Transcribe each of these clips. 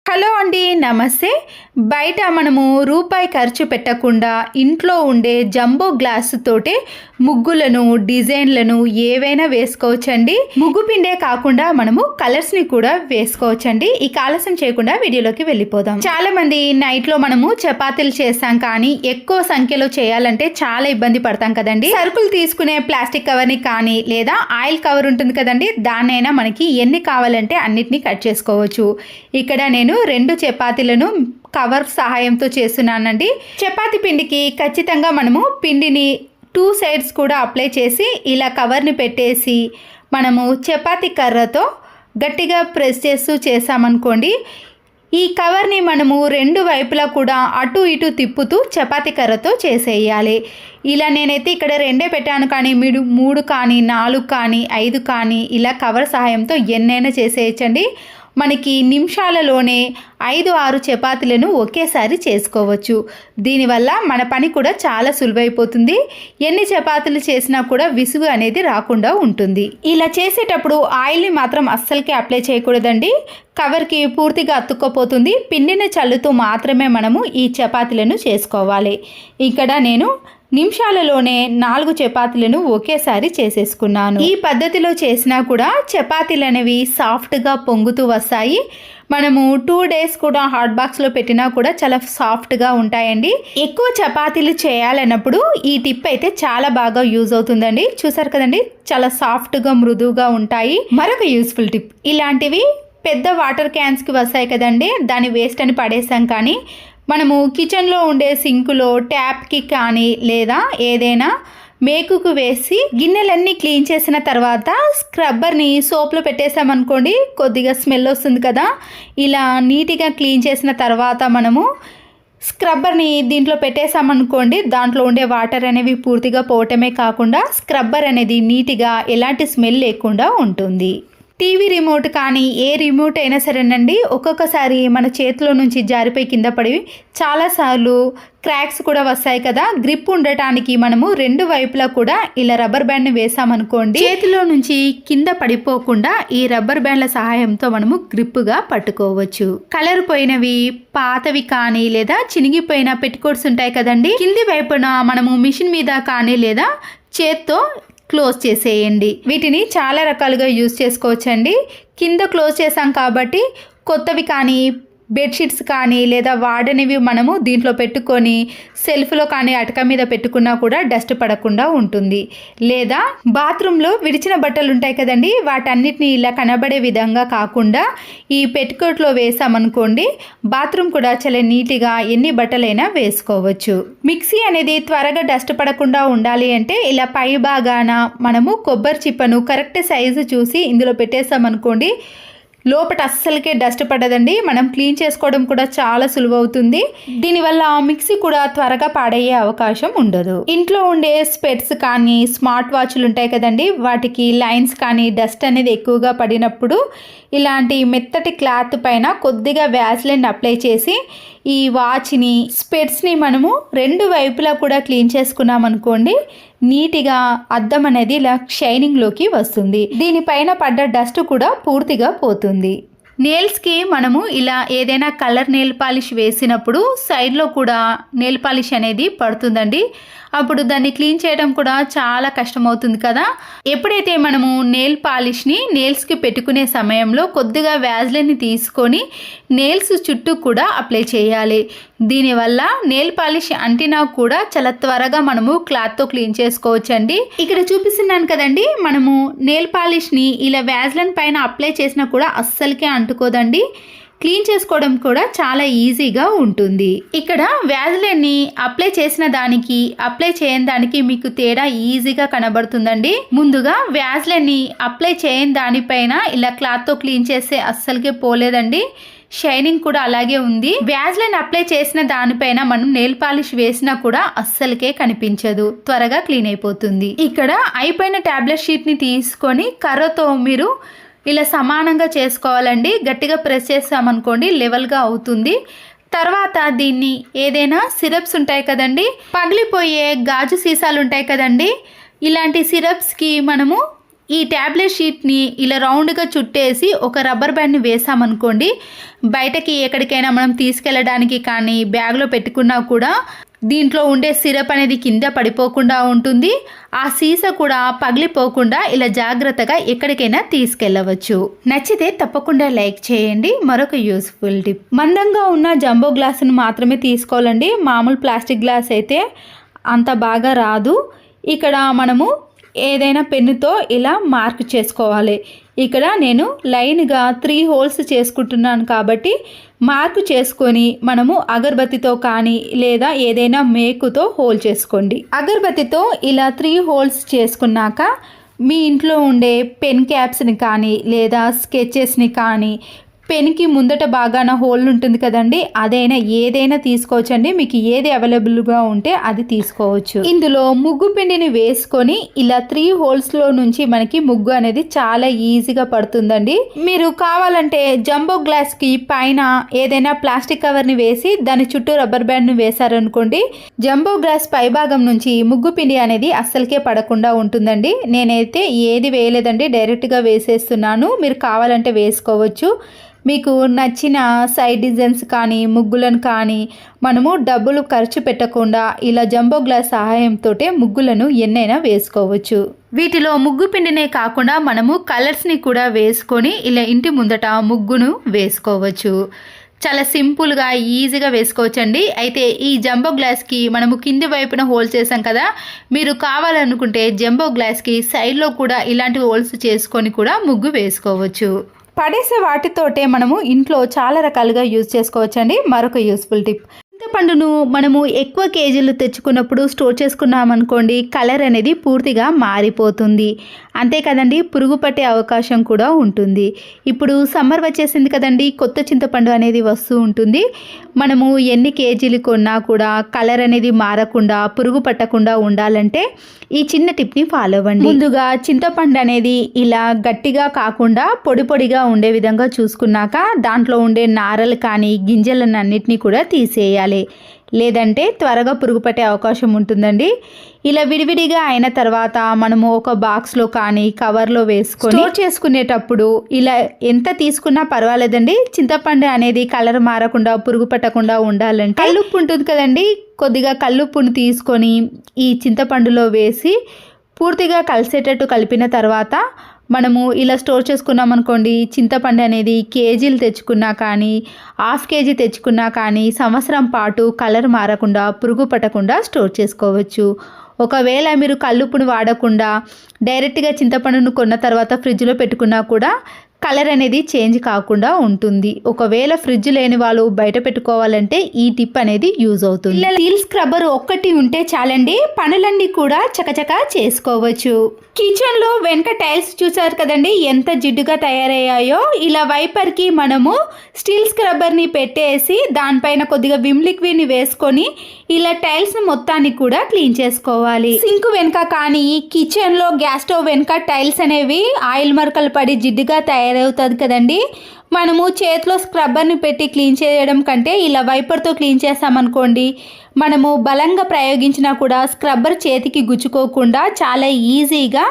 Hello అండి, నమస్తే. బయట మనము రూపాయి ఖర్చు పెట్టకుండా ఇంట్లో ఉండే జంబో గ్లాస్ తోటే ముగ్గులను, డిజైన్లను ఏవైనా వేసుకోవచ్చండి. ముగ్గు పిండే కాకుండా మనము కలర్స్ ని కూడా వేసుకోవచ్చండి. ఈ ఆలస్యం చేయకుండా వీడియోలోకి వెళ్ళిపోదాం. చాలా మంది నైట్ లో మనము చపాతీలు చేస్తాం, కానీ ఎక్కువ సంఖ్యలో చేయాలంటే చాలా ఇబ్బంది పడతాం కదండి. సరుకులు తీసుకునే ప్లాస్టిక్ కవర్ ని కానీ లేదా ఆయిల్ కవర్ ఉంటుంది కదండి, దాన్నైనా మనకి ఎన్ని కావాలంటే అన్నిటినీ కట్ చేసుకోవచ్చు. ఇక్కడ నేను 2 చపాతీలను కవర్ సహాయంతో చేస్తున్నానండి. చపాతీ పిండికి ఖచ్చితంగా మనము పిండిని 2 సైడ్స్ కూడా అప్లై చేసి ఇలా కవర్ని పెట్టేసి మనము చపాతీ కర్రతో గట్టిగా ప్రెస్ చేసామనుకోండి, ఈ కవర్ని మనము 2 వైపులా కూడా అటు ఇటు తిప్పుతూ చపాతీ కర్రతో చేసేయాలి. ఇలా నేనైతే ఇక్కడ 2 పెట్టాను, కానీ మీరు 3 కానీ 4 కానీ 5 కానీ ఇలా కవర్ సహాయంతో ఎన్నైనా చేసేయచ్చండి. మనకి నిమిషాలలోనే 5-6 చపాతీలను ఒకేసారి చేసుకోవచ్చు. దీనివల్ల మన పని కూడా చాలా సులువైపోతుంది. ఎన్ని చపాతీలు చేసినా కూడా విసుగు అనేది రాకుండా ఉంటుంది. ఇలా చేసేటప్పుడు ఆయిల్ని మాత్రం అస్సలకి అప్లై చేయకూడదండి. కవర్కి పూర్తిగా అతుక్కపోతుంది. పిండిని చల్లుతూ మాత్రమే మనము ఈ చపాతీలను చేసుకోవాలి. ఇక్కడ నేను నిమిషాలలోనే 4 చపాతీలను ఒకేసారి చేసేసుకున్నాను. ఈ పద్ధతిలో చేసినా కూడా చపాతీలు అనేవి సాఫ్ట్గా పొంగుతూ వస్తాయి. మనము 2 డేస్ కూడా హాట్ బాక్స్లో పెట్టినా కూడా చాలా సాఫ్ట్గా ఉంటాయండి. ఎక్కువ చపాతీలు చేయాలన్నప్పుడు ఈ టిప్ అయితే చాలా బాగా యూజ్ అవుతుందండి. చూసారు కదండి, చాలా సాఫ్ట్గా మృదువుగా ఉంటాయి. మరొక యూస్ఫుల్ టిప్, ఇలాంటివి పెద్ద వాటర్ క్యాన్స్కి వస్తాయి కదండి, దాన్ని వేస్ట్ అని పడేసాం, కానీ మనము కిచెన్లో ఉండే సింకులో ట్యాప్కి కానీ లేదా ఏదైనా మేకుకు వేసి గిన్నెలన్నీ క్లీన్ చేసిన తర్వాత స్క్రబ్బర్ని సోప్లో పెట్టేసామనుకోండి, కొద్దిగా స్మెల్ వస్తుంది కదా. ఇలా నీట్గా క్లీన్ చేసిన తర్వాత మనము స్క్రబ్బర్ని దీంట్లో పెట్టేసామనుకోండి, దాంట్లో ఉండే వాటర్ అనేవి పూర్తిగా పోవటమే కాకుండా స్క్రబ్బర్ అనేది నీట్గా ఎలాంటి స్మెల్ లేకుండా ఉంటుంది. టీవీ రిమోట్ కానీ ఏ రిమోట్ అయినా సరేనండి, ఒక్కొక్కసారి మన చేతిలో నుంచి జారిపోయి కింద పడి చాలాసార్లు క్రాక్స్ కూడా వస్తాయి కదా. గ్రిప్ ఉండటానికి మనము 2 వైపులా కూడా ఇలా రబ్బర్ బ్యాండ్ని వేసామనుకోండి, చేతిలో నుంచి కింద పడిపోకుండా ఈ రబ్బర్ బ్యాండ్ల సహాయంతో మనము గ్రిప్గా పట్టుకోవచ్చు. కలర్ పోయినవి, పాతవి కానీ లేదా చినిగిపోయిన పెట్టికోట్స్ ఉంటాయి కదండి, కింది వైపున మనము మిషన్ మీద కానీ లేదా చేత్తో క్లోజ్ చేసేయండి. వీటిని చాలా రకాలుగా యూజ్ చేసుకోవచ్చండి. కింద క్లోజ్ చేసాం కాబట్టి కొత్తవి కానీ బెడ్షీట్స్ కానీ లేదా వాడనివి మనము దీంట్లో పెట్టుకొని సెల్ఫ్లో కానీ అటక మీద పెట్టుకున్నా కూడా డస్ట్ పడకుండా ఉంటుంది. లేదా బాత్రూంలో విడిచిన బట్టలు ఉంటాయి కదండి, వాటన్నిటిని ఇలా కనబడే విధంగా కాకుండా ఈ పెట్టికోట్లో వేసామనుకోండి, బాత్రూమ్ కూడా చాలా నీట్గా ఎన్ని బట్టలైనా వేసుకోవచ్చు. మిక్సీ అనేది త్వరగా డస్ట్ పడకుండా ఉండాలి అంటే ఇలా పై భాగాన మనము కొబ్బరి చిప్పను కరెక్ట్ సైజు చూసి ఇందులో పెట్టేసామనుకోండి, లోపల అస్సలకే డస్ట్ పడదండి. మనం క్లీన్ చేసుకోవడం కూడా చాలా సులువవుతుంది. దీనివల్ల మిక్సీ కూడా త్వరగా పాడయ్యే అవకాశం ఉండదు. ఇంట్లో ఉండే స్పెట్స్ కానీ స్మార్ట్ వాచ్లు ఉంటాయి కదండి, వాటికి లైన్స్ కానీ డస్ట్ అనేది ఎక్కువగా పడినప్పుడు ఇలాంటి మెత్తటి క్లాత్ పైన కొద్దిగా వ్యాస్లైన్ అప్లై చేసి ఈ వాచ్ని స్పెట్స్ని మనము 2 వైపులా కూడా క్లీన్ చేసుకున్నాం అనుకోండి, నీట్గా అద్దం అనేది ఇలా షైనింగ్లోకి వస్తుంది. దీనిపైన పడ్డ డస్ట్ కూడా పూర్తిగా పోతుంది. నెయిల్స్కి మనము ఇలా ఏదైనా కలర్ నెయిల్ పాలిష్ వేసినప్పుడు సైడ్లో కూడా నెయిల్ పాలిష్ అనేది పడుతుందండి. అప్పుడు దాన్ని క్లీన్ చేయడం కూడా చాలా కష్టమవుతుంది కదా. ఎప్పుడైతే మనము నెయిల్ పాలిష్ని నెయిల్స్కి పెట్టుకునే సమయంలో కొద్దిగా వ్యాజ్లైన్ని తీసుకొని నెయిల్స్ చుట్టూ కూడా అప్లై చేయాలి. దీనివల్ల నెయిల్ పాలిష్ అంటినా కూడా చాలా త్వరగా మనము క్లాత్తో క్లీన్ చేసుకోవచ్చండి. ఇక్కడ చూపిస్తున్నాను కదండి, మనము నెయిల్ పాలిష్ని ఇలా వ్యాజ్లైన్ పైన అప్లై చేసినా కూడా అస్సలకే అంటుకోదండి. క్లీన్ చేసుకోవడం కూడా చాలా ఈజీగా ఉంటుంది. ఇక్కడ వ్యాజ్లైన్ని అప్లై చేసిన దానికి అప్లై చేయని దానికి మీకు తేడా ఈజీగా కనబడుతుందండి. ముందుగా వ్యాజ్లైన్ని అప్లై చేయని దానిపైన ఇలా క్లాత్తో క్లీన్ చేస్తే అస్సలకే పోలేదండి. షైనింగ్ కూడా అలాగే ఉంది. వ్యాజ్లైన్ అప్లై చేసిన దానిపైన మనం నెయిల్ పాలిష్ వేసినా కూడా అస్సలకే కనిపించదు, త్వరగా క్లీన్ అయిపోతుంది. ఇక్కడ అయిపోయిన టాబ్లెట్ షీట్ని తీసుకొని కర్రతో మీరు ఇలా సమానంగా చేసుకోవాలండి. గట్టిగా ప్రెస్ చేసామనుకోండి లెవెల్గా అవుతుంది. తర్వాత దీన్ని ఏదైనా సిరప్స్ ఉంటాయి కదండి, పగిలిపోయే గాజు సీసాలు ఉంటాయి కదండి, ఇలాంటి సిరప్స్కి మనము ఈ ట్యాబ్లెట్ షీట్ని ఇలా రౌండ్గా చుట్టేసి ఒక రబ్బర్ బ్యాండ్ని వేసామనుకోండి, బయటకి ఎక్కడికైనా మనం తీసుకెళ్ళడానికి కానీ బ్యాగ్లో పెట్టుకున్నా కూడా దీంట్లో ఉండే సిరప్ అనేది కింద పడిపోకుండా ఉంటుంది. ఆ సీసా కూడా పగిలిపోకుండా ఇలా జాగ్రత్తగా ఎక్కడికైనా తీసుకెళ్ళవచ్చు. నచ్చితే తప్పకుండా లైక్ చేయండి. మరొక యూస్ఫుల్ టిప్, మందంగా ఉన్న జంబో గ్లాసును మాత్రమే తీసుకోవాలండి. మామూలు ప్లాస్టిక్ గ్లాస్ అయితే అంత బాగా రాదు. ఇక్కడ మనము ఏదైనా పెన్నుతో ఇలా మార్క్ చేసుకోవాలి. ఇక్కడ నేను లైన్గా 3 హోల్స్ చేసుకుంటున్నాను కాబట్టి మార్కు చేసుకొని మనము అగరబత్తితో కానీ లేదా ఏదైనా మేకుతో హోల్ చేసుకోండి. అగరబత్తితో ఇలా 3 హోల్స్ చేసుకున్నాక మీ ఇంట్లో ఉండే పెన్ క్యాప్స్ని కానీ లేదా స్కెచెస్ని కానీ, పెన్కి ముందట బాగాన హోల్ ఉంటుంది కదండి, అదైనా ఏదైనా తీసుకోవచ్చండి. మీకు ఏది అవైలబుల్గా ఉంటే అది తీసుకోవచ్చు. ఇందులో ముగ్గు పిండిని వేసుకొని ఇలా 3 హోల్స్లో నుంచి మనకి ముగ్గు అనేది చాలా ఈజీగా పడుతుందండి. మీరు కావాలంటే జంబో గ్లాస్కి పైన ఏదైనా ప్లాస్టిక్ కవర్ని వేసి దాని చుట్టూ రబ్బర్ బ్యాండ్ని వేశారనుకోండి, జంబో గ్లాస్ పై భాగం నుంచి ముగ్గు పిండి అనేది అస్సలకే పడకుండా ఉంటుందండి. నేనైతే ఏది వేయలేదండి, డైరెక్ట్గా వేసేస్తున్నాను. మీరు కావాలంటే వేసుకోవచ్చు. మీకు నచ్చిన సైడ్ డిజైన్స్ కానీ ముగ్గులను కానీ మనము డబ్బులు ఖర్చు పెట్టకుండా ఇలా జంబో గ్లాస్ సహాయంతో ముగ్గులను ఎన్నైనా వేసుకోవచ్చు. వీటిలో ముగ్గు పిండినే కాకుండా మనము కలర్స్ని కూడా వేసుకొని ఇలా ఇంటి ముందట ముగ్గును వేసుకోవచ్చు. చాలా సింపుల్గా ఈజీగా వేసుకోవచ్చండి. అయితే ఈ జంబో గ్లాస్కి మనము కింది వైపున హోల్స్ చేసాం కదా, మీరు కావాలనుకుంటే జంబో గ్లాస్కి సైడ్లో కూడా ఇలాంటి హోల్స్ చేసుకొని కూడా ముగ్గు వేసుకోవచ్చు. పడేసే వాటితోటే మనము ఇంట్లో చాలా రకాలుగా యూజ్ చేసుకోవచ్చండి. మరొక యూస్ఫుల్ టిప్, చింతపండును మనము ఎక్కువ కేజీలు తెచ్చుకున్నప్పుడు స్టోర్ చేసుకున్నామనుకోండి, కలర్ అనేది పూర్తిగా మారిపోతుంది. అంతే కదండి, పురుగు పట్టే అవకాశం కూడా ఉంటుంది. ఇప్పుడు సమ్మర్ వచ్చేసింది కదండి, కొత్త చింతపండు అనేది వస్తూ ఉంటుంది. మనము ఎన్ని కేజీలు కొన్నా కూడా కలర్ అనేది మారకుండా, పురుగు పట్టకుండా ఉండాలంటే ఈ చిన్న టిప్ని ఫాలో అవ్వండి. ముందుగా చింతపండు అనేది ఇలా గట్టిగా కాకుండా పొడి పొడిగా ఉండే విధంగా చూసుకున్నాక దాంట్లో ఉండే నారలు కానీ గింజలను అన్నిటినీ కూడా తీసేయాలి. లేదంటే త్వరగా పురుగు పట్టే అవకాశం ఉంటుందండి. ఇలా విడివిడిగా అయిన తర్వాత మనము ఒక బాక్స్లో కానీ కవర్లో వేసుకొని స్టోర్ చేసుకునేటప్పుడు ఇలా ఎంత తీసుకున్నా పర్వాలేదండి. చింతపండు అనేది కలర్ మారకుండా పురుగు పట్టకుండా ఉండాలంటే కల్లుప్పు ఉంటుంది కదండి, కొద్దిగా కల్లుప్పును తీసుకొని ఈ చింతపండులో వేసి పూర్తిగా కలిసేటట్టు కలిపిన తర్వాత మనము ఇలా స్టోర్ చేసుకున్నాం అనుకోండి, చింతపండు అనేది కేజీలు తెచ్చుకున్నా కానీ హాఫ్ కేజీ తెచ్చుకున్నా కానీ సంవత్సరం పాటు కలర్ మారకుండా పురుగు పట్టకుండా స్టోర్ చేసుకోవచ్చు. ఒకవేళ మీరు కల్లుప్పును వాడకుండా డైరెక్ట్గా చింతపండును కొన్న తర్వాత ఫ్రిడ్జ్లో పెట్టుకున్నా కూడా కలర్ అనేది చేంజ్ కాకుండా ఉంటుంది. ఒకవేళ ఫ్రిడ్జ్ లేని వాళ్ళు బయట పెట్టుకోవాలంటే ఈ టిప్ అనేది యూజ్ అవుతుంది. స్టీల్ స్క్రబ్బర్ ఒక్కటి ఉంటే చాలండి, పనులన్నీ కూడా చకచకా చేసుకోవచ్చు. కిచెన్లో వెనక టైల్స్ చూసారు కదండి ఎంత జిడ్డుగా తయారయ్యాయో. ఇలా వైపర్కి మనము స్టీల్ స్క్రబ్బర్ని పెట్టేసి దానిపైన కొద్దిగా విమ్ లిక్విడ్ని వేసుకొని ఇలా టైల్స్ మొత్తాన్ని కూడా క్లీన్ చేసుకోవాలి. సింక్ వెనుక కానీ కిచెన్లో గ్యాస్ స్టవ్ వెనుక టైల్స్ అనేవి ఆయిల్ మరకలు పడి జిడ్డుగా తయారవుతుంది కదండి. మనము చేతిలో స్క్రబ్బర్ని పెట్టి క్లీన్ చేయడం కంటే ఇలా వైపర్తో క్లీన్ చేస్తామనుకోండి, మనము బలంగా ప్రయోగించినా కూడా స్క్రబ్బర్ చేతికి గుచ్చుకోకుండా చాలా ఈజీగా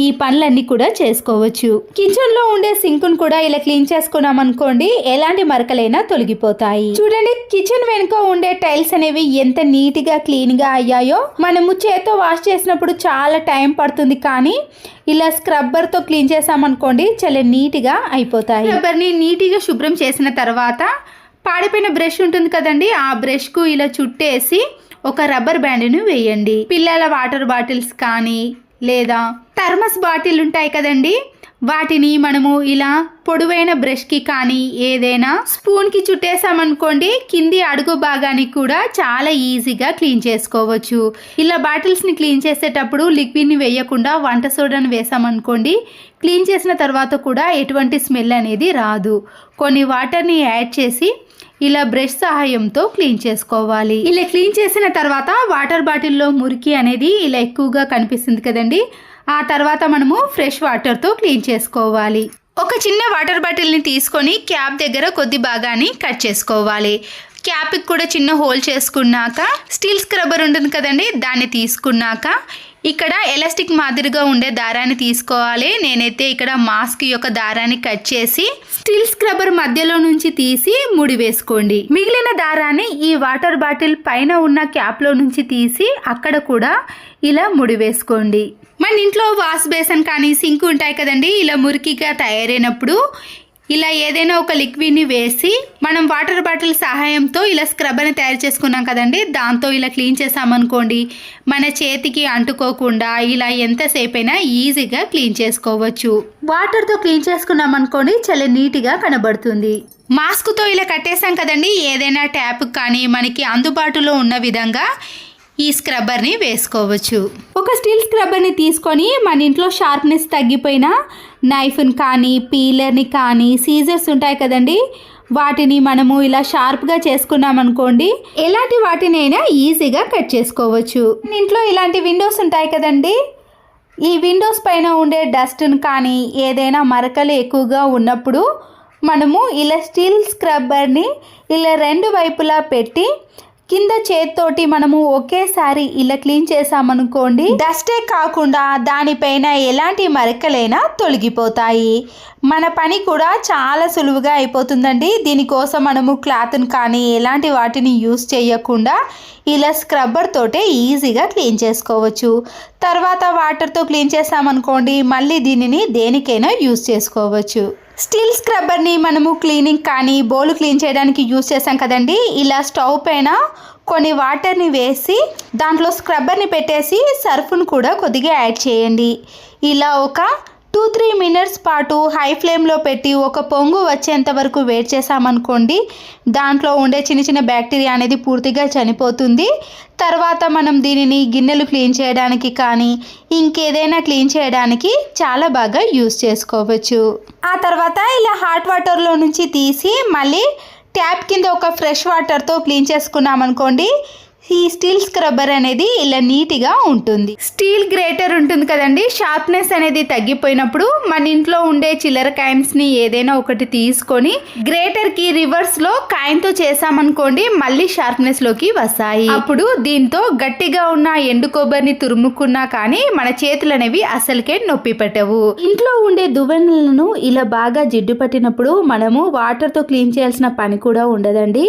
ఈ పనులన్నీ కూడా చేసుకోవచ్చు. కిచెన్లో ఉండే సింక్ను కూడా ఇలా క్లీన్ చేసుకున్నాం అనుకోండి, ఎలాంటి మరకలైనా తొలగిపోతాయి. చూడండి, కిచెన్ వెనుక ఉండే టైల్స్ అనేవి ఎంత నీట్గా క్లీన్గా అయ్యాయో. మనము చేత్తో వాష్ చేసినప్పుడు చాలా టైం పడుతుంది, కానీ ఇలా స్క్రబ్బర్తో క్లీన్ చేసామనుకోండి చాలా నీట్గా అయిపోతాయి. స్క్రబ్బర్ని నీట్గా శుభ్రం చేసిన తర్వాత పాడిపోయిన బ్రష్ ఉంటుంది కదండి, ఆ బ్రష్కు ఇలా చుట్టేసి ఒక రబ్బర్ బ్యాండ్ను వేయండి. పిల్లల వాటర్ బాటిల్స్ కానీ లేదా థర్మస్ బాటిల్ ఉంటాయి కదండి, వాటిని మనము ఇలా పొడవైన బ్రష్కి కానీ ఏదైనా స్పూన్కి చుట్టేసామనుకోండి, కింది అడుగు భాగానికి కూడా చాలా ఈజీగా క్లీన్ చేసుకోవచ్చు. ఇలా బాటిల్స్ని క్లీన్ చేసేటప్పుడు లిక్విడ్ని వేయకుండా వంట సోడాను వేసామనుకోండి, క్లీన్ చేసిన తర్వాత కూడా ఎటువంటి స్మెల్ అనేది రాదు. కొన్ని వాటర్ని యాడ్ చేసి ఇలా బ్రష్ సహాయంతో క్లీన్ చేసుకోవాలి. ఇలా క్లీన్ చేసిన తర్వాత వాటర్ బాటిల్లో మురికి అనేది ఇలా ఎక్కువగా కనిపిస్తుంది కదండి, ఆ తర్వాత మనము ఫ్రెష్ వాటర్తో క్లీన్ చేసుకోవాలి. ఒక చిన్న వాటర్ బాటిల్ని తీసుకొని క్యాప్ దగ్గర కొద్ది భాగాన్ని కట్ చేసుకోవాలి. క్యాప్కి కూడా చిన్న హోల్ చేసుకున్నాక స్టీల్ స్క్రబ్బర్ ఉంటుంది కదండి, దాన్ని తీసుకున్నాక ఇక్కడ ఎలాస్టిక్ మాదిరిగా ఉండే దారాన్ని తీసుకోవాలి. నేనైతే ఇక్కడ మాస్క్ యొక్క దారాన్ని కట్ చేసి స్టీల్ స్క్రబ్బర్ మధ్యలో నుంచి తీసి ముడి వేసుకోండి. మిగిలిన దారాన్ని ఈ వాటర్ బాటిల్ పైన ఉన్న క్యాప్లో నుంచి తీసి అక్కడ కూడా ఇలా ముడి వేసుకోండి. మన ఇంట్లో వాష్ బేసిన్ కానీ సింక్ ఉంటాయి కదండి, ఇలా మురికిగా తయారైనప్పుడు ఇలా ఏదైనా ఒక లిక్విడ్ని వేసి మనం వాటర్ బాటిల్ సహాయంతో ఇలా స్క్రబ్బర్ని తయారు చేసుకున్నాం కదండి, దాంతో ఇలా క్లీన్ చేసామనుకోండి మన చేతికి అంటుకోకుండా ఇలా ఎంతసేపు అయినా ఈజీగా క్లీన్ చేసుకోవచ్చు. వాటర్తో క్లీన్ చేసుకున్నాం అనుకోండి చాలా నీట్గా కనబడుతుంది. మాస్క్తో ఇలా కట్టేసాం కదండి, ఏదైనా ట్యాప్ కానీ మనకి అందుబాటులో ఉన్న విధంగా ఈ స్క్రబ్బర్ని వేసుకోవచ్చు. ఒక స్టీల్ స్క్రబ్బర్ని తీసుకొని మన ఇంట్లో షార్ప్నెస్ తగ్గిపోయిన నైఫ్ని కానీ పీలర్ని కానీ సీజర్స్ ఉంటాయి కదండి, వాటిని మనము ఇలా షార్ప్గా చేసుకున్నాం అనుకోండి ఎలాంటి వాటినైనా ఈజీగా కట్ చేసుకోవచ్చు. ఇంట్లో ఇలాంటి విండోస్ ఉంటాయి కదండి, ఈ విండోస్ పైన ఉండే డస్ట్ని కానీ ఏదైనా మరకలు ఎక్కువగా ఉన్నప్పుడు మనము ఇలా స్టీల్ స్క్రబ్బర్ని ఇలా రెండు వైపులా పెట్టి కింద చేతితోటి మనము ఒకేసారి ఇలా క్లీన్ చేసామనుకోండి డస్టే కాకుండా దానిపైన ఎలాంటి మరకలైనా తొలగిపోతాయి. మన పని కూడా చాలా సులువుగా అయిపోతుందండి. దీనికోసం మనము క్లాత్ని కానీ ఎలాంటి వాటిని యూస్ చేయకుండా ఇలా స్క్రబ్బర్ తోటే ఈజీగా క్లీన్ చేసుకోవచ్చు. తర్వాత వాటర్తో క్లీన్ చేసామనుకోండి మళ్ళీ దీనిని దేనికైనా యూస్ చేసుకోవచ్చు. స్టీల్ స్క్రబ్బర్ని మనము క్లీనింగ్ కానీ బౌల్ క్లీన్ చేయడానికి యూస్ చేసాం కదండి, ఇలా స్టవ్ పైన కొన్ని వాటర్ని వేసి దాంట్లో స్క్రబ్బర్ని పెట్టేసి సర్ఫ్ను కూడా కొద్దిగా యాడ్ చేయండి. ఇలా ఒక 2-3 మినిట్స్ పాటు హై ఫ్లేమ్లో పెట్టి ఒక పొంగు వచ్చేంత వరకు వేడి చేసామనుకోండి దాంట్లో ఉండే చిన్న చిన్న బ్యాక్టీరియా అనేది పూర్తిగా చనిపోతుంది. తర్వాత మనం దీనిని గిన్నెలు క్లీన్ చేయడానికి కానీ ఇంకేదైనా క్లీన్ చేయడానికి చాలా బాగా యూస్ చేసుకోవచ్చు. ఆ తర్వాత ఇలా హాట్ వాటర్లో నుంచి తీసి మళ్ళీ ట్యాప్ కింద ఒక ఫ్రెష్ వాటర్తో క్లీన్ చేసుకున్నాం అనుకోండి ఈ స్టీల్ స్క్రబ్బర్ అనేది ఇలా నీట్గా ఉంటుంది. స్టీల్ గ్రేటర్ ఉంటుంది కదండి, షార్ప్నెస్ అనేది తగ్గిపోయినప్పుడు మన ఇంట్లో ఉండే చిల్లర కాయిన్స్ని ఏదైనా ఒకటి తీసుకొని గ్రేటర్కి రివర్స్లో కాయిన్తో చేసామనుకోండి మళ్ళీ షార్ప్నెస్లోకి వస్తాయి. అప్పుడు దీంతో గట్టిగా ఉన్న ఎండు కొబ్బరిని తురుముకున్నా కానీ మన చేతులు అనేవి అసలుకే నొప్పి పెట్టవు. ఇంట్లో ఉండే దువ్వెనలను ఇలా బాగా జిడ్డు పట్టినప్పుడు మనము వాటర్తో క్లీన్ చేయాల్సిన పని కూడా ఉండదండి.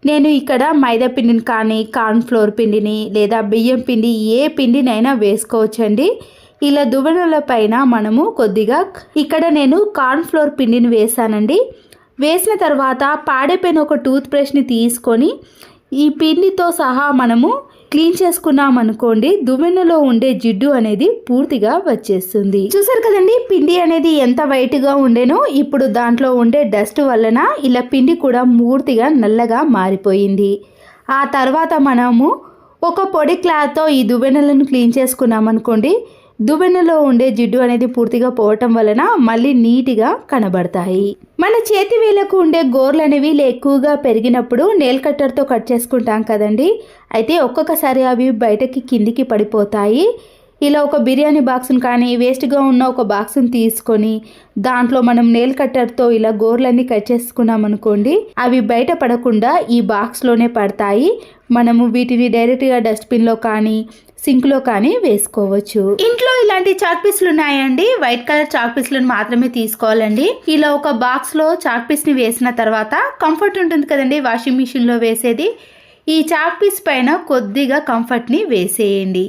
నేను ఇక్కడ మైదా పిండిని కానీ కార్న్ఫ్లోర్ పిండిని లేదా బియ్యం పిండి ఏ పిండినైనా వేసుకోవచ్చండి. ఇలా దువ్వెనల పైన మనము కొద్దిగా ఇక్కడ నేను కార్న్ఫ్లోర్ పిండిని వేసానండి. వేసిన తర్వాత పాడైపోయిన ఒక టూత్ బ్రష్ని తీసుకొని ఈ పిండితో సహా మనము క్లీన్ చేసుకున్నాం అనుకోండి దువ్వెనలో ఉండే జిడ్డు అనేది పూర్తిగా వచ్చేస్తుంది. చూసారు కదండి పిండి అనేది ఎంత వైట్గా ఉండేనో, ఇప్పుడు దాంట్లో ఉండే డస్ట్ వలన ఇలా పిండి కూడా పూర్తిగా నల్లగా మారిపోయింది. ఆ తర్వాత మనము ఒక పొడి క్లాత్తో ఈ దువ్వెనలను క్లీన్ చేసుకున్నాం అనుకోండి దువ్వెనలో ఉండే జిడ్డు అనేది పూర్తిగా పోవటం వలన మళ్ళీ నీట్గా కనబడతాయి. మన చేతి వేలకు ఉండే గోర్లు అనేవి ఎక్కువగా పెరిగినప్పుడు నెయిల్ కట్టర్తో కట్ చేసుకుంటాం కదండి, అయితే ఒక్కొక్కసారి అవి బయటకి కిందికి పడిపోతాయి. ఇలా ఒక బిర్యానీ బాక్స్ని కానీ వేస్ట్గా ఉన్న ఒక బాక్స్ని తీసుకొని దాంట్లో మనం నెయిల్ కట్టర్తో ఇలా గోర్లన్నీ కట్ చేసుకున్నాం అనుకోండి అవి బయట పడకుండా ఈ బాక్స్లోనే పడతాయి. మనము వీటిని డైరెక్ట్గా డస్ట్బిన్లో కానీ సింక్లో కానీ వేసుకోవచ్చు. ఇంట్లో ఇలాంటి చాక్ పీస్లు ఉన్నాయండి, వైట్ కలర్ చాక్ పీస్లను మాత్రమే తీసుకోవాలండి. ఇలా ఒక బాక్స్లో చాక్ పీస్ని వేసిన తర్వాత కంఫర్ట్ ఉంటుంది కదండి వాషింగ్ మిషన్లో వేసేది, ఈ చాక్ పీస్ పైన కొద్దిగా కంఫర్ట్ని వేసేయండి.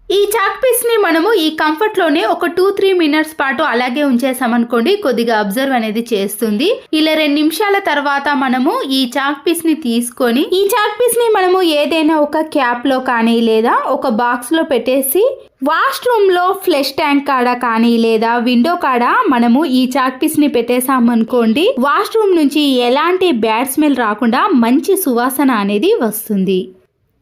ఈ చాక్ పీస్ని మనము ఈ కంఫర్ట్లోనే ఒక 2-3 మినిట్స్ పాటు అలాగే ఉంచేసామనుకోండి కొద్దిగా అబ్జర్వ్ అనేది చేస్తుంది. ఇలా 2 నిమిషాల తర్వాత మనము ఈ చాక్ పీస్ని తీసుకొని ఈ చాక్ పీస్ని మనము ఏదైనా ఒక క్యాప్లో కానీ లేదా ఒక బాక్స్లో పెట్టేసి వాష్రూమ్లో ఫ్లష్ ట్యాంక్ కాడ కానీ లేదా విండో కాడ మనము ఈ చాక్ పీస్ని పెట్టేసామనుకోండి వాష్రూమ్ నుంచి ఎలాంటి బ్యాడ్ స్మెల్ రాకుండా మంచి సువాసన అనేది వస్తుంది.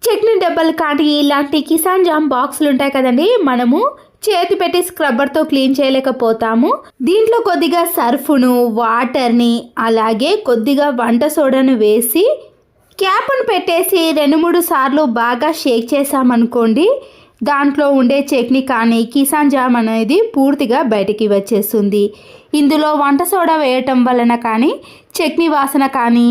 చట్నీ డబ్బాలు కానీ ఇలాంటి కిసాన్ జామ్ బాక్సులు ఉంటాయి కదండి, మనము చేతి పెట్టి స్క్రబ్బర్తో క్లీన్ చేయలేకపోతాము. దీంట్లో కొద్దిగా సర్ఫును వాటర్ని అలాగే కొద్దిగా వంట సోడాను వేసి క్యాప్ను పెట్టేసి 2-3 సార్లు బాగా షేక్ చేసామనుకోండి దాంట్లో ఉండే చట్నీ కానీ కిసాన్ జామ్ అనేది పూర్తిగా బయటికి వచ్చేస్తుంది. ఇందులో వంట సోడా వేయటం వలన కానీ చట్నీ వాసన కానీ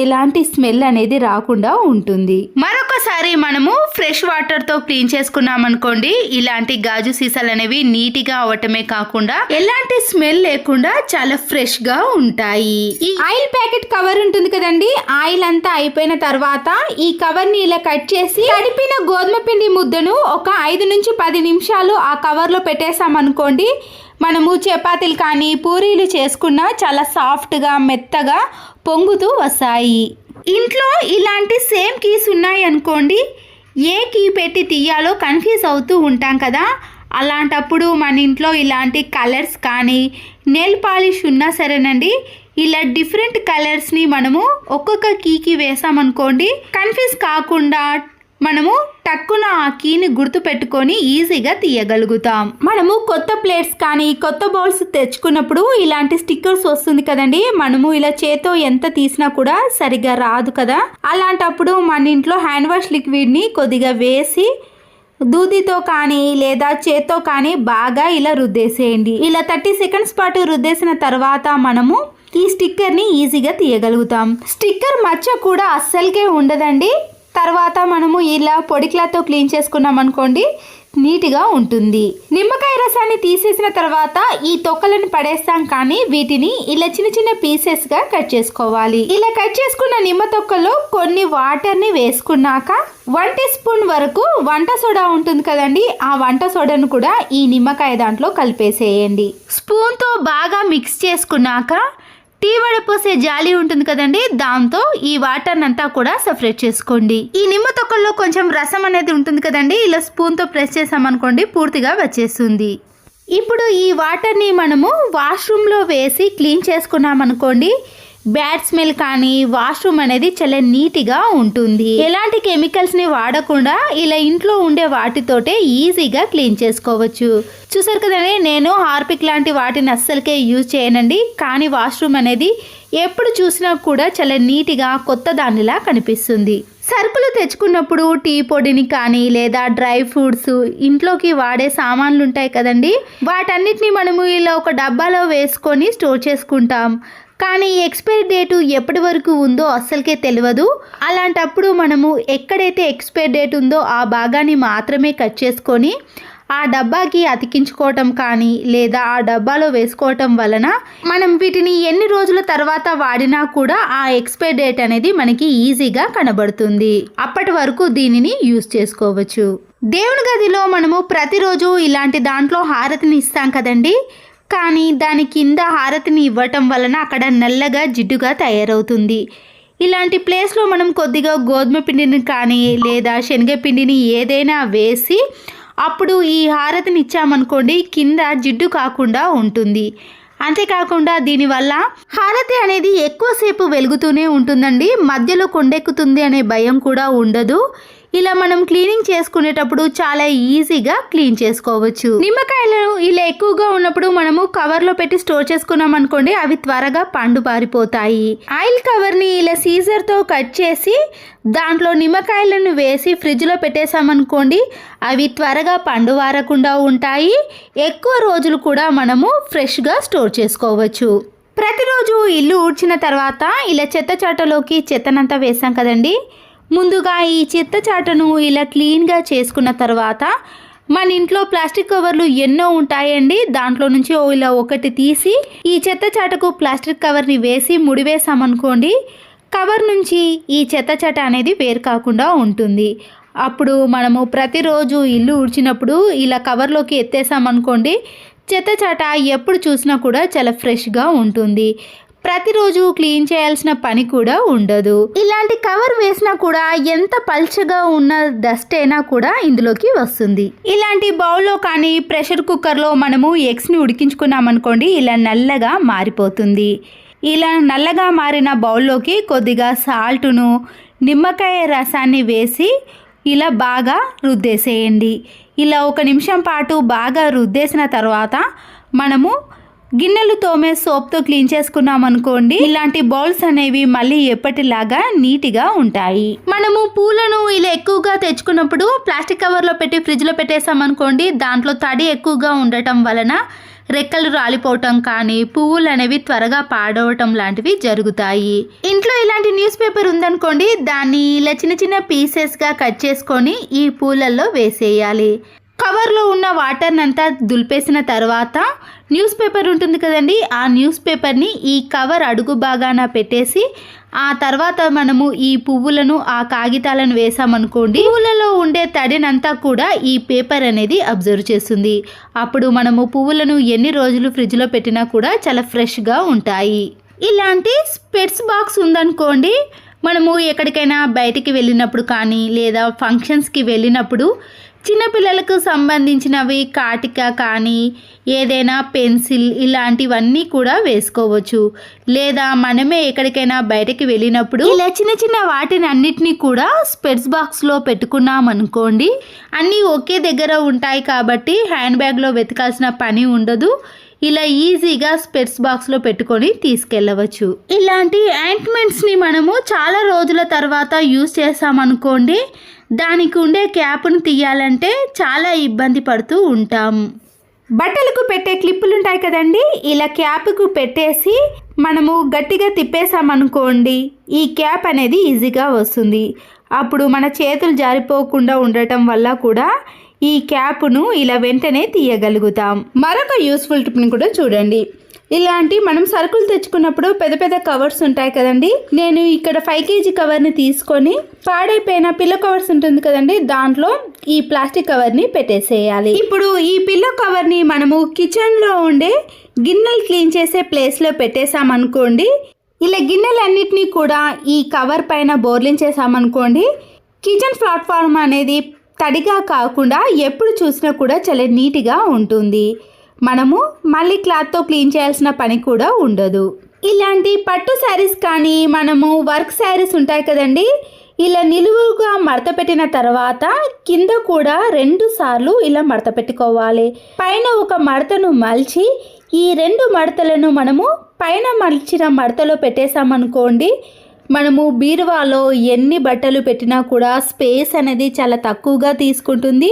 ఎలాంటి స్మెల్ అనేది రాకుండా ఉంటుంది. మరొకసారి ఒక్కసారి మనము ఫ్రెష్ వాటర్తో క్లీన్ చేసుకున్నాం అనుకోండి, ఇలాంటి గాజు సీసాలు అనేవి నీట్గా అవటమే కాకుండా ఎలాంటి స్మెల్ లేకుండా చాలా ఫ్రెష్గా ఉంటాయి. ఈ ఆయిల్ ప్యాకెట్ కవర్ ఉంటుంది కదండి, ఆయిల్ అంతా అయిపోయిన తర్వాత ఈ కవర్ని ఇలా కట్ చేసి తడిపిన గోధుమ పిండి ముద్దను ఒక 5 నుంచి 10 నిమిషాలు ఆ కవర్లో పెట్టేసామనుకోండి, మనము చపాతీలు కానీ పూరీలు చేసుకున్నా చాలా సాఫ్ట్గా మెత్తగా పొంగుతూ వస్తాయి. ఇంట్లో ఇలాంటి సేమ్ కీస్ ఉన్నాయి అనుకోండి, ఏ కీ పెట్టి తీయాలో కన్ఫ్యూజ్ అవుతూ ఉంటాం కదా, అలాంటప్పుడు మన ఇంట్లో ఇలాంటి కలర్స్ కానీ నెయిల్ పాలిష్ ఉన్నా సరేనండి, ఇలా డిఫరెంట్ కలర్స్ని మనము ఒక్కొక్క కీకి వేసామనుకోండి, కన్ఫ్యూజ్ కాకుండా మనము టక్కున ఆ కీని గుర్తు పెట్టుకొని ఈజీగా తీయగలుగుతాం. మనము కొత్త ప్లేట్స్ కానీ కొత్త బౌల్స్ తెచ్చుకున్నప్పుడు ఇలాంటి స్టిక్కర్స్ వస్తుంది కదండి, మనము ఇలా చేత్తో ఎంత తీసినా కూడా సరిగా రాదు కదా, అలాంటప్పుడు మన ఇంట్లో హ్యాండ్ వాష్ లిక్విడ్ని కొద్దిగా వేసి దూదితో కానీ లేదా చేత్తో కానీ బాగా ఇలా రుద్దేసేయండి. ఇలా 30 సెకండ్స్ పాటు రుద్దేసిన తర్వాత మనము ఈ స్టిక్కర్ని ఈజీగా తీయగలుగుతాం. స్టిక్కర్ మచ్చ కూడా అస్సలకే ఉండదండి. తర్వాత మనము ఇలా పొడి క్లాత్తో క్లీన్ చేసుకున్నాం అనుకోండి, నీట్గా ఉంటుంది. నిమ్మకాయ రసాన్ని తీసేసిన తర్వాత ఈ తొక్కలను పడేస్తాం, కానీ వీటిని ఇలా చిన్న చిన్న పీసెస్గా కట్ చేసుకోవాలి. ఇలా కట్ చేసుకున్న నిమ్మ తొక్కలో కొన్ని వాటర్ని వేసుకున్నాక 1 టీ స్పూన్ వరకు వంట సోడా ఉంటుంది కదండి, ఆ వంట సోడాను కూడా ఈ నిమ్మకాయ దాంట్లో కలిపేసేయండి. స్పూన్తో బాగా మిక్స్ చేసుకున్నాక టీ వడపోసే జాలి ఉంటుంది కదండి, దాంతో ఈ వాటర్ అంతా కూడా సపరేట్ చేసుకోండి. ఈ నిమ్మ తొక్కల్లో కొంచెం రసం అనేది ఉంటుంది కదండి, ఇలా స్పూన్తో ప్రెస్ చేసామనుకోండి పూర్తిగా వచ్చేస్తుంది. ఇప్పుడు ఈ వాటర్ని మనము వాష్రూమ్లో వేసి క్లీన్ చేసుకున్నామనుకోండి, బ్యాడ్ స్మెల్ కానీ వాష్రూమ్ అనేది చాలా నీట్గా ఉంటుంది. ఎలాంటి కెమికల్స్ని వాడకుండా ఇలా ఇంట్లో ఉండే వాటితోటే ఈజీగా క్లీన్ చేసుకోవచ్చు. చూసారు కదండి, నేను హార్పిక్ లాంటి వాటిని అస్సలకే యూజ్ చేయనండి, కానీ వాష్రూమ్ అనేది ఎప్పుడు చూసినా కూడా చాలా నీట్గా కొత్త దానిలా కనిపిస్తుంది. సరుకులు తెచ్చుకున్నప్పుడు టీ పొడిని కానీ లేదా డ్రై ఫ్రూట్స్, ఇంట్లోకి వాడే సామాన్లు ఉంటాయి కదండి, వాటన్నిటిని మనము ఇలా ఒక డబ్బాలో వేసుకొని స్టోర్ చేసుకుంటాం. కానీ ఎక్స్పైరీ డేటు ఎప్పటి వరకు ఉందో అస్సలకే తెలియదు. అలాంటప్పుడు మనము ఎక్కడైతే ఎక్స్పైరీ డేట్ ఉందో ఆ భాగాన్ని మాత్రమే కట్ చేసుకొని ఆ డబ్బాకి అతికించుకోవటం కానీ లేదా ఆ డబ్బాలో వేసుకోవటం వలన మనం వీటిని ఎన్ని రోజుల తర్వాత వాడినా కూడా ఆ ఎక్స్పైరీ డేట్ అనేది మనకి ఈజీగా కనబడుతుంది. అప్పటి వరకు దీనిని యూజ్ చేసుకోవచ్చు. దేవుని గదిలో మనము ప్రతిరోజు ఇలాంటి దాంట్లో హారతిని ఇస్తాం కదండి, కానీ దాని కింద హారతిని ఇవ్వటం వలన అక్కడ నల్లగా జిడ్డుగా తయారవుతుంది. ఇలాంటి ప్లేస్లో మనం కొద్దిగా గోధుమ పిండిని కానీ లేదా శనగపిండిని ఏదైనా వేసి అప్పుడు ఈ హారతిని ఇచ్చామనుకోండి, కింద జిడ్డు కాకుండా ఉంటుంది. అంతేకాకుండా దీనివల్ల హారతి అనేది ఎక్కువసేపు వెలుగుతూనే ఉంటుందండి, మధ్యలో కొండెక్కుతుంది అనే భయం కూడా ఉండదు. ఇలా మనం క్లీనింగ్ చేసుకునేటప్పుడు చాలా ఈజీగా క్లీన్ చేసుకోవచ్చు. నిమ్మకాయలు ఇలా ఎక్కువగా ఉన్నప్పుడు మనము కవర్లో పెట్టి స్టోర్ చేసుకున్నాం అనుకోండి, అవి త్వరగా పండు పారిపోతాయి. ఆయిల్ కవర్ని ఇలా సీజర్తో కట్ చేసి దాంట్లో నిమ్మకాయలను వేసి ఫ్రిడ్జ్లో పెట్టేసామనుకోండి, అవి త్వరగా పండు వారకుండా ఉంటాయి. ఎక్కువ రోజులు కూడా మనము ఫ్రెష్గా స్టోర్ చేసుకోవచ్చు. ప్రతిరోజు ఇల్లు ఊడ్చిన తర్వాత ఇలా చెత్త చాటలోకి చెత్తనంతా వేసాం కదండి, ముందుగా ఈ చెత్త చాటను ఇలా క్లీన్గా చేసుకున్న తర్వాత మన ఇంట్లో ప్లాస్టిక్ కవర్లు ఎన్నో ఉంటాయండి, దాంట్లో నుంచి ఇలా ఒకటి తీసి ఈ చెత్త చాటకు ప్లాస్టిక్ కవర్ని వేసి ముడివేసామనుకోండి, కవర్ నుంచి ఈ చెత్త చాట అనేది వేరు కాకుండా ఉంటుంది. అప్పుడు మనము ప్రతిరోజు ఇల్లు ఊడ్చినప్పుడు ఇలా కవర్లోకి ఎత్తేసామనుకోండి, చెత్త చాట ఎప్పుడు చూసినా కూడా చాలా ఫ్రెష్గా ఉంటుంది. ప్రతిరోజు క్లీన్ చేయాల్సిన పని కూడా ఉండదు. ఇలాంటి కవర్ వేసినా కూడా ఎంత పల్చగా ఉన్న డస్ట్ అయినా కూడా ఇందులోకి వస్తుంది. ఇలాంటి బౌల్లో కానీ ప్రెషర్ కుక్కర్లో మనము ఎగ్స్ని ఉడికించుకున్నామనుకోండి, ఇలా నల్లగా మారిపోతుంది. ఇలా నల్లగా మారిన బౌల్లోకి కొద్దిగా సాల్టును నిమ్మకాయ రసాన్ని వేసి ఇలా బాగా రుద్దేసేయండి. ఇలా 1 నిమిషం పాటు బాగా రుద్దేసిన తర్వాత మనము గిన్నెలు తోమే సోప్తో క్లీన్ చేసుకున్నాం అనుకోండి, ఇలాంటి బౌల్స్ అనేవి మళ్ళీ ఎప్పటిలాగా నీట్గా ఉంటాయి. మనము పూలను ఇలా ఎక్కువగా తెచ్చుకున్నప్పుడు ప్లాస్టిక్ కవర్లో పెట్టి ఫ్రిడ్జ్లో పెట్టేసామనుకోండి, దాంట్లో తడి ఎక్కువగా ఉండటం వలన రెక్కలు రాలిపోవటం కానీ పువ్వులు అనేవి త్వరగా పాడవటం లాంటివి జరుగుతాయి. ఇంట్లో ఇలాంటి న్యూస్ పేపర్ ఉందనుకోండి, దాన్ని ఇలా చిన్న చిన్న పీసెస్గా కట్ చేసుకొని ఈ పూలల్లో వేసేయాలి. కవర్లో ఉన్న వాటర్ని అంతా దులిపేసిన తర్వాత న్యూస్ పేపర్ ఉంటుంది కదండి, ఆ న్యూస్ పేపర్ని ఈ కవర్ అడుగు భాగాన పెట్టేసి ఆ తర్వాత మనము ఈ పువ్వులను ఆ కాగితాలను వేసామనుకోండి, పువ్వులలో ఉండే తడినంతా కూడా ఈ పేపర్ అనేది అబ్జర్వ్ చేస్తుంది. అప్పుడు మనము పువ్వులను ఎన్ని రోజులు ఫ్రిడ్జ్లో పెట్టినా కూడా చాలా ఫ్రెష్గా ఉంటాయి. ఇలాంటి స్పెట్స్ బాక్స్ ఉందనుకోండి, మనము ఎక్కడికైనా బయటికి వెళ్ళినప్పుడు కానీ లేదా ఫంక్షన్స్కి వెళ్ళినప్పుడు చిన్నపిల్లలకు సంబంధించినవి కాటిక కానీ ఏదైనా పెన్సిల్ ఇలాంటివన్నీ కూడా వేసుకోవచ్చు. లేదా మనమే ఎక్కడికైనా బయటకి వెళ్ళినప్పుడు ఇలా చిన్న చిన్న వాటిని అన్నిటినీ కూడా స్పెట్స్ బాక్స్లో పెట్టుకున్నాం అనుకోండి, అన్నీ ఒకే దగ్గర ఉంటాయి కాబట్టి హ్యాండ్ బ్యాగ్లో వెతకాల్సిన పని ఉండదు. ఇలా ఈజీగా స్పెట్స్ బాక్స్లో పెట్టుకొని తీసుకెళ్ళవచ్చు. ఇలాంటి ఆయింట్మెంట్స్ని మనము చాలా రోజుల తర్వాత యూజ్ చేసామనుకోండి, దానికి ఉండే క్యాప్ను తీయాలంటే చాలా ఇబ్బంది పడుతూ ఉంటాం. బట్టలకు పెట్టే క్లిప్పులు ఉంటాయి కదండి, ఇలా క్యాప్కు పెట్టేసి మనము గట్టిగా తిప్పేసామనుకోండి, ఈ క్యాప్ అనేది ఈజీగా వస్తుంది. అప్పుడు మన చేతులు జారిపోకుండా ఉండటం వల్ల కూడా ఈ క్యాప్ను ఇలా వెంటనే తీయగలుగుతాం. మరొక యూస్ఫుల్ టిప్ని కూడా చూడండి. ఇలాంటి మనం సరుకులు తెచ్చుకున్నప్పుడు పెద్ద పెద్ద కవర్స్ ఉంటాయి కదండి, నేను ఇక్కడ 5 kg కవర్ని తీసుకొని పాడైపోయిన పిల్లో కవర్స్ ఉంటుంది కదండి, దాంట్లో ఈ ప్లాస్టిక్ కవర్ని పెట్టేసేయాలి. ఇప్పుడు ఈ పిల్లో కవర్ని మనము కిచెన్లో ఉండే గిన్నెలు క్లీన్ చేసే ప్లేస్లో పెట్టేసామనుకోండి, ఇలా గిన్నెలన్నిటినీ కూడా ఈ కవర్ పైన బోర్లించేసామనుకోండి, కిచెన్ ప్లాట్ఫామ్ అనేది తడిగా కాకుండా ఎప్పుడు చూసినా కూడా చాలా నీట్గా ఉంటుంది. మనము మళ్ళీ క్లాత్తో క్లీన్ చేయాల్సిన పని కూడా ఉండదు. ఇలాంటి పట్టు శారీస్ కానీ మనము వర్క్ శారీస్ ఉంటాయి కదండి, ఇలా నిలువుగా మడత పెట్టిన తర్వాత కింద కూడా 2 సార్లు ఇలా మడత పెట్టుకోవాలి. పైన ఒక మడతను మలిచి ఈ 2 మడతలను మనము పైన మలిచిన మడతలో పెట్టేసామనుకోండి, మనము బీరువాలో ఎన్ని బట్టలు పెట్టినా కూడా స్పేస్ అనేది చాలా తక్కువగా తీసుకుంటుంది.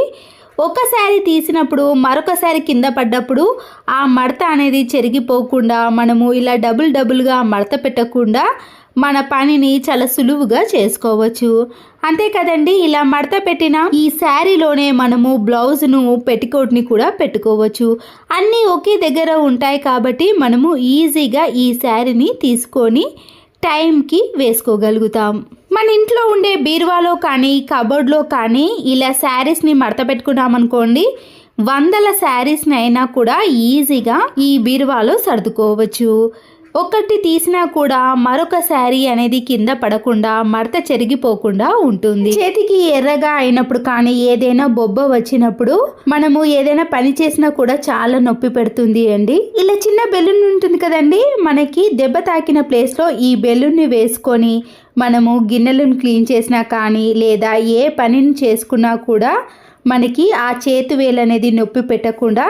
ఒకసారి తీసినప్పుడు మరొకసారి కింద పడ్డప్పుడు ఆ మడత అనేది చెరిగిపోకుండా మనము ఇలా డబుల్గా మడత పెట్టకుండా మన పనిని చాలా సులువుగా చేసుకోవచ్చు. అంతే కదండి, ఇలా మడత పెట్టిన ఈ శారీలోనే మనము బ్లౌజ్ను పెట్టికోట్ని కూడా పెట్టుకోవచ్చు. అన్నీ ఒకే దగ్గర ఉంటాయి కాబట్టి మనము ఈజీగా ఈ శారీని తీసుకొని టైంకి వేసుకోగలుగుతాం. మన ఇంట్లో ఉండే బీరువాలో కానీ కబోర్డ్లో కానీ ఇలా శారీస్ని మడత పెట్టుకున్నామనుకోండి, 100 శారీస్ని అయినా కూడా ఈజీగా ఈ బీరువాలో సర్దుకోవచ్చు. ఒకటి తీసినా కూడా మరొక శారీ అనేది కింద పడకుండా మడత చెరిగిపోకుండా ఉంటుంది. చేతికి ఎర్రగా అయినప్పుడు కానీ ఏదైనా బొబ్బ వచ్చినప్పుడు మనము ఏదైనా పని చేసినా కూడా చాలా నొప్పి పెడుతుంది అండి. ఇలా చిన్న బెలూన్ ఉంటుంది కదండి, మనకి దెబ్బ తాకిన ప్లేస్లో ఈ బెలూన్ని వేసుకొని మనము గిన్నెలను క్లీన్ చేసినా కానీ లేదా ఏ పనిని చేసుకున్నా కూడా మనకి ఆ చేతి వేలు అనేది నొప్పి పెట్టకుండా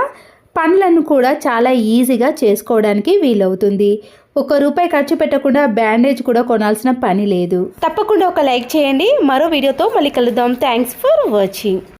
పనులను కూడా చాలా ఈజీగా చేసుకోవడానికి వీలవుతుంది. ₹1 ఖర్చు పెట్టకుండా బ్యాండేజ్ కూడా కొనాల్సిన పని లేదు. తప్పకుండా ఒక లైక్ చేయండి. మరో వీడియోతో మళ్ళీ కలుద్దాం. Thanks for watching.